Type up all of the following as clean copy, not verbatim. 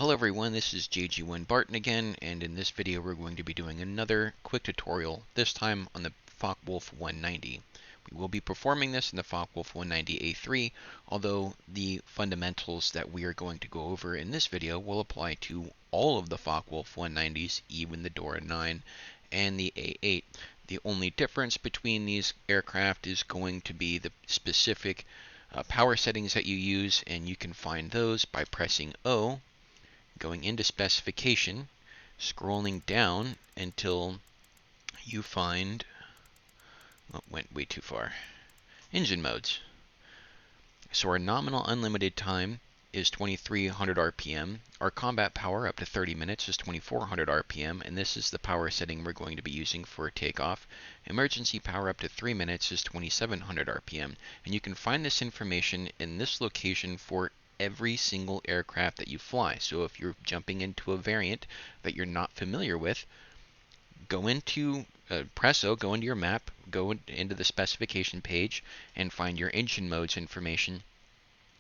Hello everyone, this is JG1 Barton again, and in this video we're going to be doing another quick tutorial, this time on the Fw-190. We will be performing this in the Fw-190A3, although the fundamentals that we are going to go over in this video will apply to all of the Fw-190s, even the Dora 9 and the A8. The only difference between these aircraft is going to be the specific power settings that you use, and you can find those by pressing O, going into specification, scrolling down until you find, went way too far, engine modes. So our nominal unlimited time is 2300 RPM. Our combat power up to 30 minutes is 2400 RPM, and this is the power setting we're going to be using for takeoff. Emergency power up to 3 minutes is 2700 RPM, and you can find this information in this location for every single aircraft that you fly. So if you're jumping into a variant that you're not familiar with, go into press O, go into your map, go into the specification page, and find your engine modes information.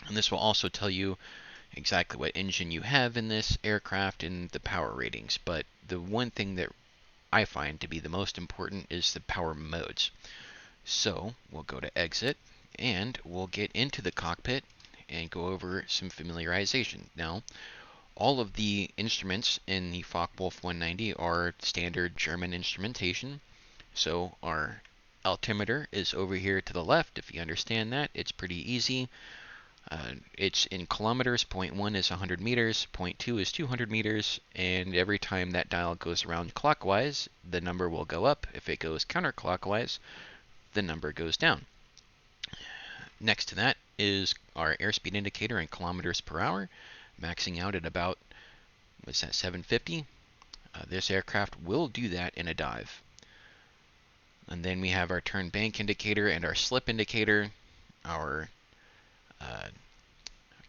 And this will also tell you exactly what engine you have in this aircraft and the power ratings. But the one thing that I find to be the most important is the power modes. So we'll go to exit, and we'll get into the cockpit and go over some familiarization. Now, all of the instruments in the Fw-190 are standard German instrumentation. So our altimeter is over here to the left. If you understand that, it's pretty easy. It's in kilometers. 0.1 is 100 meters, 0.2 is 200 meters, and every time that dial goes around clockwise, the number will go up. If it goes counterclockwise, the number goes down. Next to that is our airspeed indicator in kilometers per hour, maxing out at about, what's that, 750? This aircraft will do that in a dive. And then we have our turn bank indicator and our slip indicator, our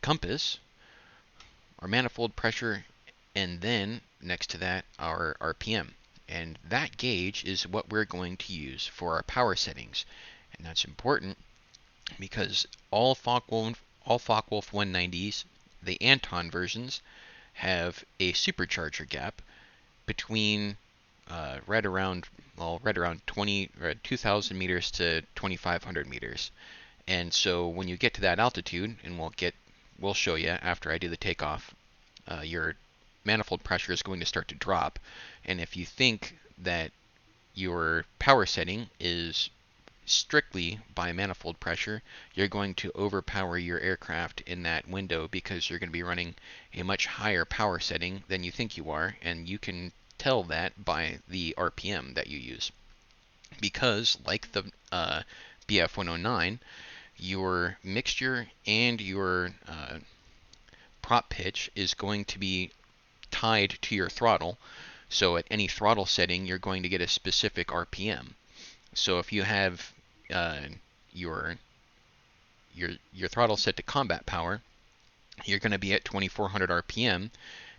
compass, our manifold pressure, and then next to that our RPM. And that gauge is what we're going to use for our power settings. And that's important because all Fw-190s, the Anton versions, have a supercharger gap between right around 2,000 meters to 2,500 meters. And so when you get to that altitude, and we'll show you after I do the takeoff, your manifold pressure is going to start to drop. And if you think that your power setting is strictly by manifold pressure, you're going to overpower your aircraft in that window because you're going to be running a much higher power setting than you think you are, and you can tell that by the RPM that you use. Because, like the BF-109, your mixture and your prop pitch is going to be tied to your throttle. So at any throttle setting, you're going to get a specific RPM. So if you have your throttle set to combat power, you're going to be at 2400 RPM,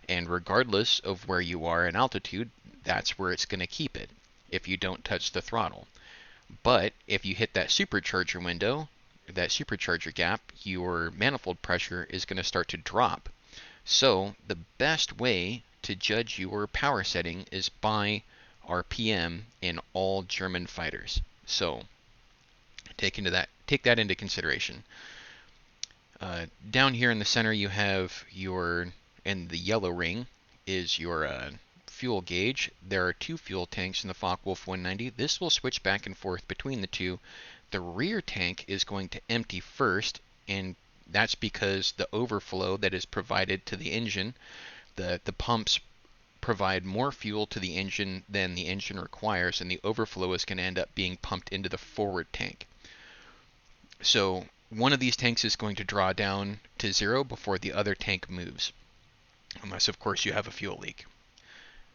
and regardless of where you are in altitude, that's where it's going to keep it if you don't touch the throttle. But if you hit that supercharger window, that supercharger gap, your manifold pressure is going to start to drop. So the best way to judge your power setting is by RPM in all German fighters. So take that into consideration. Down here in the center you have and the yellow ring is your fuel gauge. There are two fuel tanks in the Fw-190. This will switch back and forth between the two. The rear tank is going to empty first, and that's because the overflow that is provided to the engine, the pumps provide more fuel to the engine than the engine requires, and the overflow is going to end up being pumped into the forward tank. So one of these tanks is going to draw down to zero before the other tank moves, unless of course you have a fuel leak.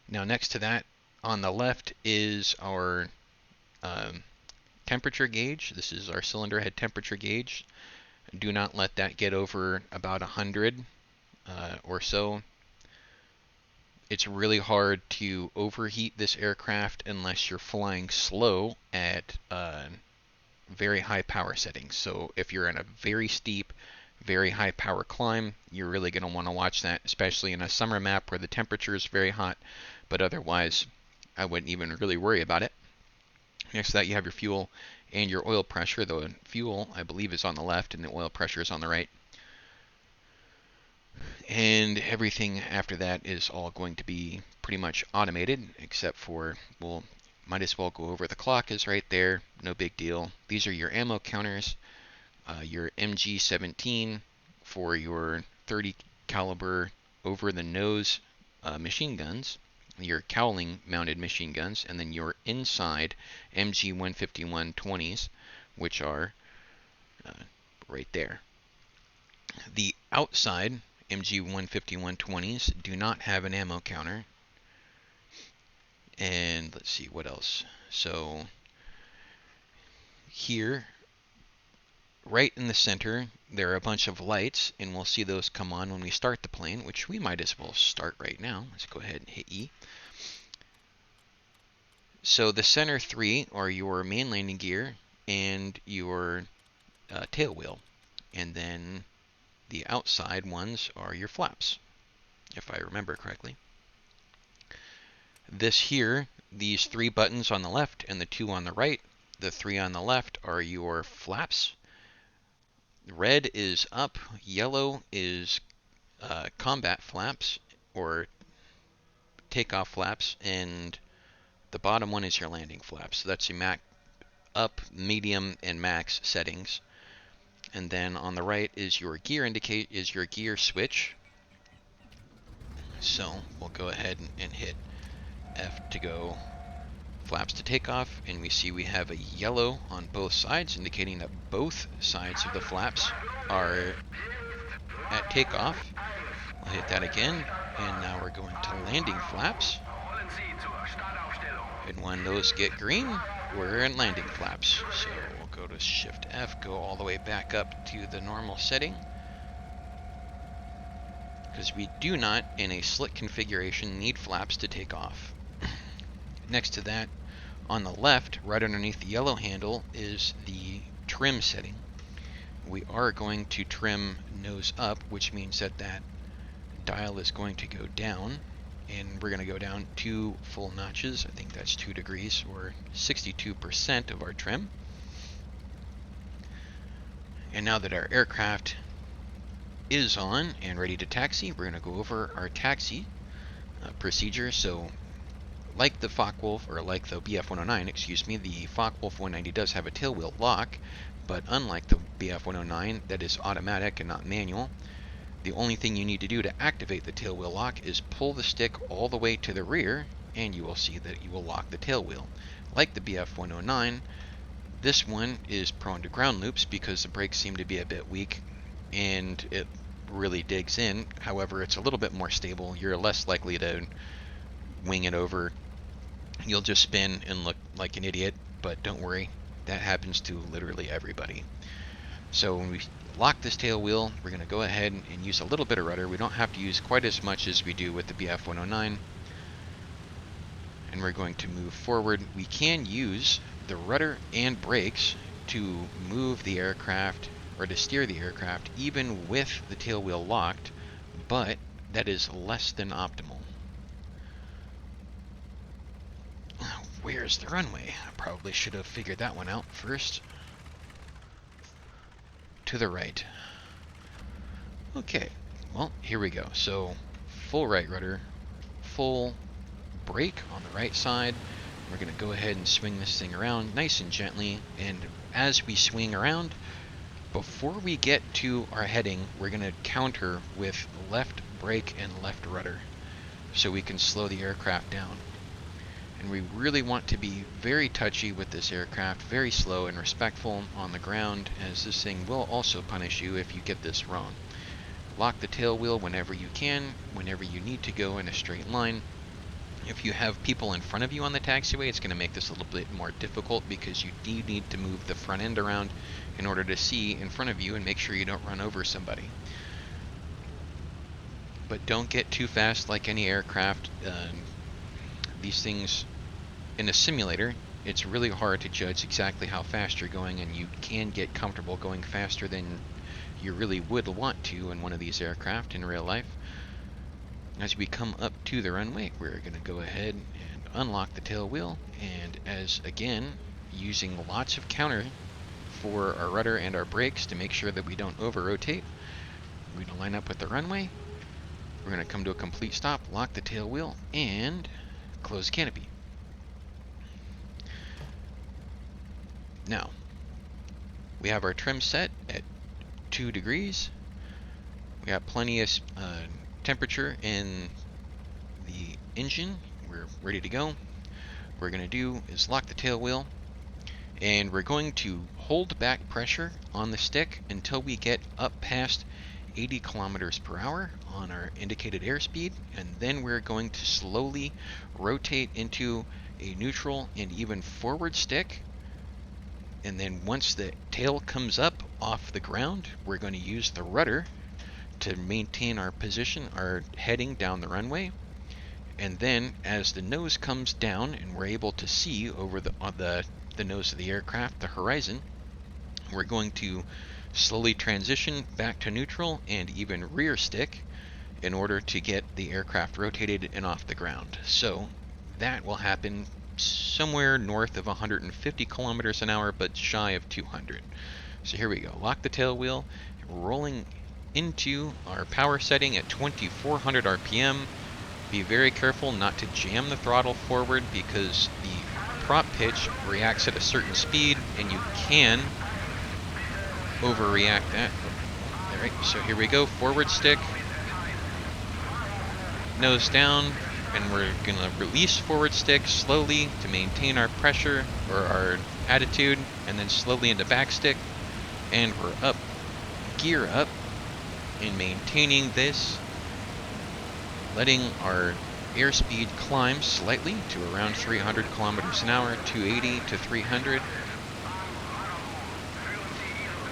Now next to that on the left is our temperature gauge. This is our cylinder head temperature gauge. Do not let that get over about 100 or so. It's really hard to overheat this aircraft unless you're flying slow at very high power settings. So if you're in a very steep, very high power climb. You're really going to want to watch that, especially in a summer map where the temperature is very hot, but otherwise I wouldn't even really worry about it. Next to that, you have your fuel and your oil pressure. The fuel, I believe, is on the left and the oil pressure is on the right. And everything after that is all going to be pretty much automated, except for, well, might as well go over the clock is right there, no big deal. These are your ammo counters, your MG17 for your 30 caliber over the nose machine guns, your cowling mounted machine guns, and then your inside MG151 20s, which are right there. The outside MG151 20s do not have an ammo counter. And let's see what else. So here, right in the center, there are a bunch of lights, and we'll see those come on when we start the plane, which we might as well start right now. Let's go ahead and hit E. So the center three are your main landing gear and your tail wheel, and then the outside ones are your flaps, if I remember correctly. This here, these three buttons on the left and the two on the right, the three on the left are your flaps. Red is up, yellow is combat flaps or takeoff flaps, and the bottom one is your landing flaps. So that's your max up, medium, and max settings. And then on the right is your gear switch. So we'll go ahead and hit F to go flaps to takeoff, and we see we have a yellow on both sides, indicating that both sides of the flaps are at takeoff. We'll hit that again, and now we're going to landing flaps. And when those get green, we're in landing flaps. So we'll go to Shift F, go all the way back up to the normal setting, because we do not, in a slick configuration, need flaps to take off. Next to that, on the left, right underneath the yellow handle, is the trim setting. We are going to trim nose up, which means that that dial is going to go down, and we're going to go down 2 full notches. I think that's 2 degrees, or 62% of our trim. And now that our aircraft is on and ready to taxi, we're going to go over our taxi procedure. So like the Focke-Wulf, or like the BF-109, excuse me, the Focke-Wulf 190 does have a tailwheel lock, but unlike the BF-109, that is automatic and not manual. The only thing you need to do to activate the tailwheel lock is pull the stick all the way to the rear, and you will see that you will lock the tailwheel. Like the BF-109, this one is prone to ground loops because the brakes seem to be a bit weak, and it really digs in. However, it's a little bit more stable. You're less likely to wing it over. You'll just spin and look like an idiot, but don't worry, that happens to literally everybody. So when we lock this tail wheel, we're going to go ahead and use a little bit of rudder. We don't have to use quite as much as we do with the BF-109. And we're going to move forward. We can use the rudder and brakes to move the aircraft, or to steer the aircraft, even with the tail wheel locked, but that is less than optimal. Where's the runway? I probably should have figured that one out first. To the right. Okay, well, here we go. So, full right rudder, full brake on the right side. We're going to go ahead and swing this thing around nice and gently, and as we swing around, before we get to our heading, we're going to counter with left brake and left rudder so we can slow the aircraft down. And we really want to be very touchy with this aircraft, very slow and respectful on the ground, as this thing will also punish you if you get this wrong. Lock the tail wheel whenever you can, whenever you need to go in a straight line. If you have people in front of you on the taxiway, it's going to make this a little bit more difficult because you do need to move the front end around in order to see in front of you and make sure you don't run over somebody. But don't get too fast like any aircraft. These things, in a simulator, it's really hard to judge exactly how fast you're going, and you can get comfortable going faster than you really would want to in one of these aircraft in real life. As we come up to the runway, we're going to go ahead and unlock the tail wheel, and as again, using lots of counter for our rudder and our brakes to make sure that we don't over-rotate, we're going to line up with the runway. We're going to come to a complete stop, lock the tail wheel, and close canopy. Now, we have our trim set at 2 degrees. We have plenty of temperature in the engine. We're ready to go. What we're going to do is lock the tail wheel, and we're going to hold back pressure on the stick until we get up past 80 kilometers per hour on our indicated airspeed, and then we're going to slowly rotate into a neutral and even forward stick. And then once the tail comes up off the ground, we're going to use the rudder to maintain our position, our heading down the runway. And then as the nose comes down and we're able to see over the nose of the aircraft, the horizon, we're going to slowly transition back to neutral and even rear stick in order to get the aircraft rotated and off the ground. So that will happen somewhere north of 150 kilometers an hour, but shy of 200. So here we go. Lock the tail wheel, rolling into our power setting at 2400 RPM. Be very careful not to jam the throttle forward because the prop pitch reacts at a certain speed and you can overreact that. Alright, so here we go. Forward stick, nose down, and we're going to release forward stick slowly to maintain our pressure or our attitude, and then slowly into back stick, and we're up, gear up, and maintaining this, letting our airspeed climb slightly to around 300 kilometers an hour, 280 to 300,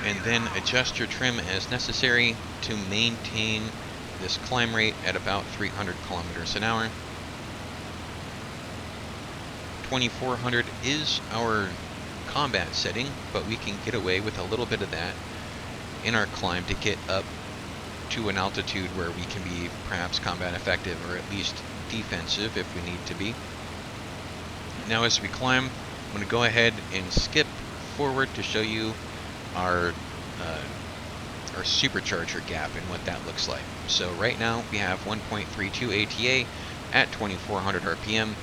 and then adjust your trim as necessary to maintain this climb rate at about 300 kilometers an hour. 2400 is our combat setting, but we can get away with a little bit of that in our climb to get up to an altitude where we can be perhaps combat effective or at least defensive if we need to be. Now as we climb, I'm going to go ahead and skip forward to show you our supercharger gap and what that looks like. So right now we have 1.32 ATA at 2400 RPM,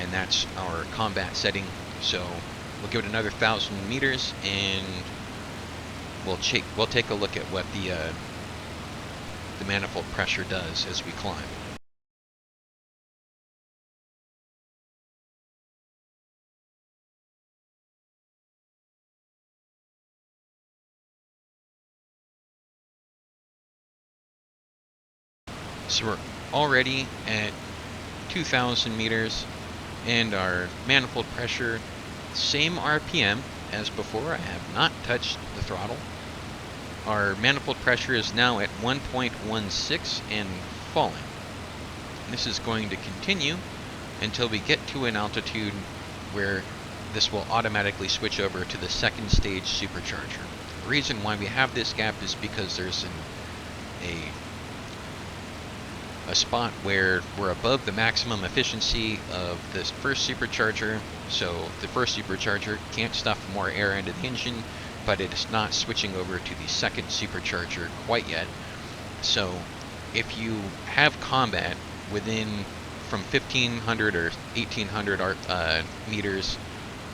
and that's our combat setting. So we'll give it another 1,000 meters and we'll take a look at what the manifold pressure does as we climb. So we're already at 2,000 meters, and our manifold pressure, same RPM as before. I have not touched the throttle. Our manifold pressure is now at 1.16 and falling. This is going to continue until we get to an altitude where this will automatically switch over to the second stage supercharger. The reason why we have this gap is because there's a spot where we're above the maximum efficiency of this first supercharger. So the first supercharger can't stuff more air into the engine, but it is not switching over to the second supercharger quite yet. So if you have combat within from 1500 or 1800 meters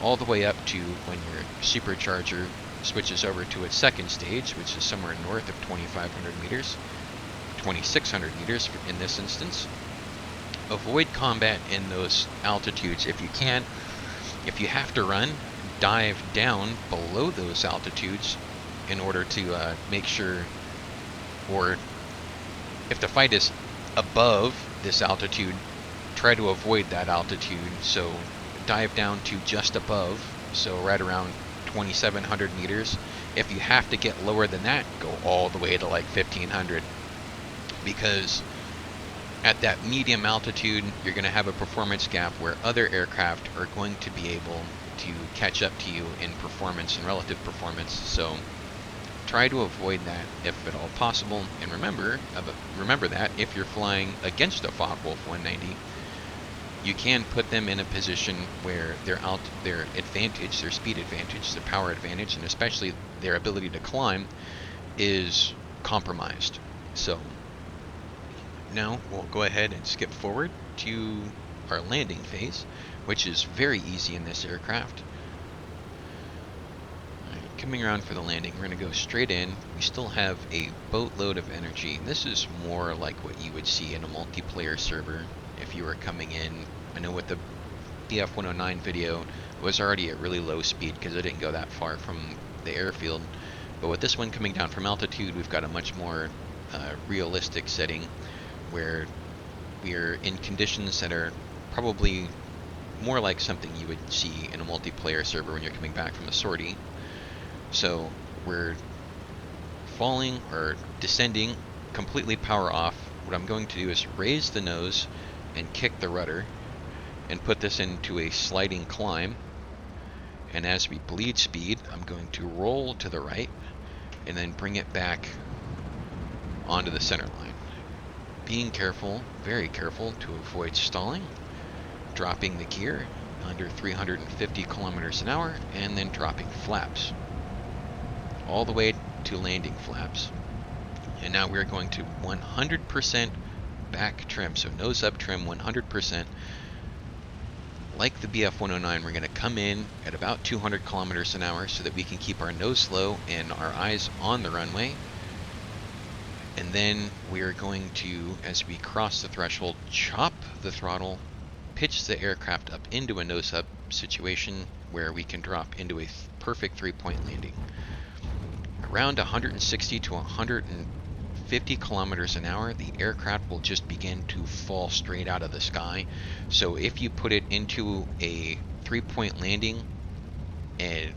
all the way up to when your supercharger switches over to its second stage, which is somewhere north of 2500 meters, 2600 meters in this instance, avoid combat in those altitudes if you can. If you have to run, dive down below those altitudes in order to make sure, or if the fight is above this altitude, try to avoid that altitude. So dive down to just above, so right around 2700 meters. If you have to get lower than that, go all the way to like 1500, because at that medium altitude you're going to have a performance gap where other aircraft are going to be able to catch up to you in performance and relative performance. So try to avoid that if at all possible. And remember that if you're flying against a Focke-Wulf 190, you can put them in a position where their advantage, their speed advantage, their power advantage, and especially their ability to climb is compromised. So now we'll go ahead and skip forward to our landing phase, which is very easy in this aircraft. Coming around for the landing, we're going to go straight in. We still have a boatload of energy. This is more like what you would see in a multiplayer server if you were coming in. I know with the Fw-190 video, it was already at really low speed because it didn't go that far from the airfield. But with this one coming down from altitude, we've got a much more realistic setting where we are in conditions that are probably more like something you would see in a multiplayer server when you're coming back from a sortie. So we're falling or descending completely power off. What I'm going to do is raise the nose and kick the rudder and put this into a sliding climb. And as we bleed speed, I'm going to roll to the right and then bring it back onto the center line. Being careful, very careful, to avoid stalling. Dropping the gear under 350 kilometers an hour and then dropping flaps all the way to landing flaps. And now we're going to 100% back trim, so nose up trim 100%. Like the Fw-190, we're going to come in at about 200 kilometers an hour so that we can keep our nose low and our eyes on the runway. And then we're going to, as we cross the threshold, chop the throttle, pitch the aircraft up into a nose up situation where we can drop into a perfect 3-point landing. Around 160 to 150 kilometers an hour, the aircraft will just begin to fall straight out of the sky. So if you put it into a 3-point landing and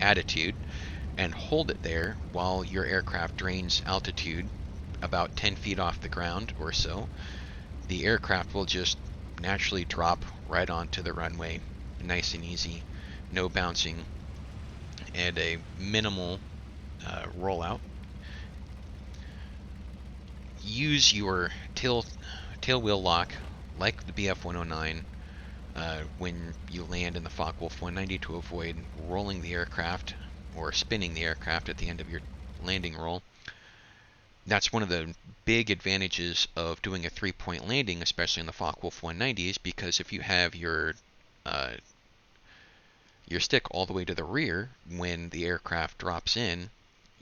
attitude and hold it there while your aircraft drains altitude about 10 feet off the ground or so, the aircraft will just naturally drop right onto the runway, nice and easy, no bouncing, and a minimal rollout. Use your tail wheel lock like the Fw-190 when you land in the Focke-Wulf 190 to avoid rolling the aircraft or spinning the aircraft at the end of your landing roll. That's one of the big advantages of doing a 3-point landing, especially in the Focke-Wulf 190s, because if you have your stick all the way to the rear when the aircraft drops in,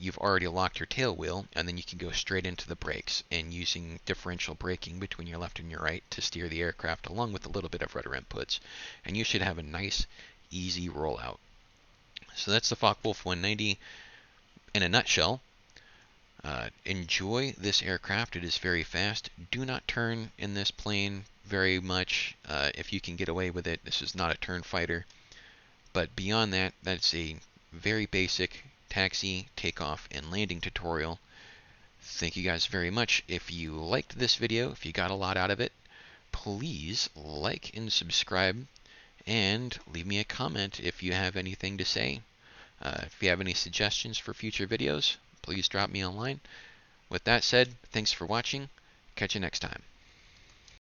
you've already locked your tail wheel, and then you can go straight into the brakes and using differential braking between your left and your right to steer the aircraft along with a little bit of rudder inputs. And you should have a nice, easy rollout. So that's the Focke-Wulf 190 in a nutshell. Enjoy this aircraft. It is very fast. Do not turn in this plane very much if you can get away with it. This is not a turn fighter. But beyond that, that's a very basic taxi, takeoff, and landing tutorial. Thank you guys very much. If you liked this video, if you got a lot out of it, please like and subscribe, and leave me a comment if you have anything to say. If you have any suggestions for future videos, please drop me a line. With that said, thanks for watching. Catch you next time.